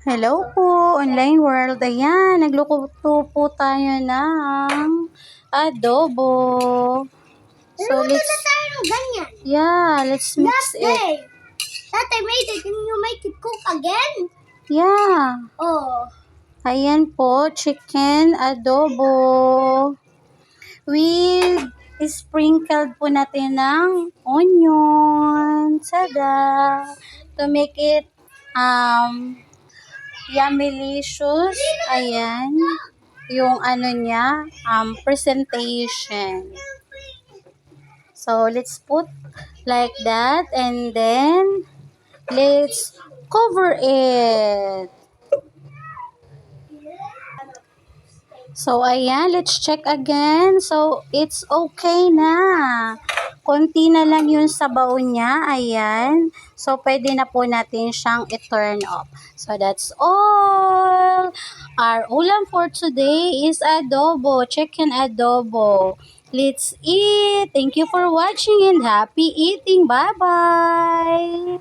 Hello po, online world. Ayan, nagluto po tayo ng adobo. So, Nagluto na tayo ng ganyan. yeah, let's mix it. Tatay made it. Can you make it cook again? Yeah. Oh. Ayan po, chicken adobo. With sprinkled po natin ng onion. Tada! To make it yummylicious. Ayan. Yung ano niya, presentation. So, let's put like that and then let's cover it. So, ayan, let's check again. So, it's okay na. Konti na lang yung sabaw niya. Ayan. So, pwede na po natin siyang i-turn off. So, that's all. Our ulam for today is adobo, chicken adobo. Let's eat. Thank you for watching and happy eating. Bye-bye.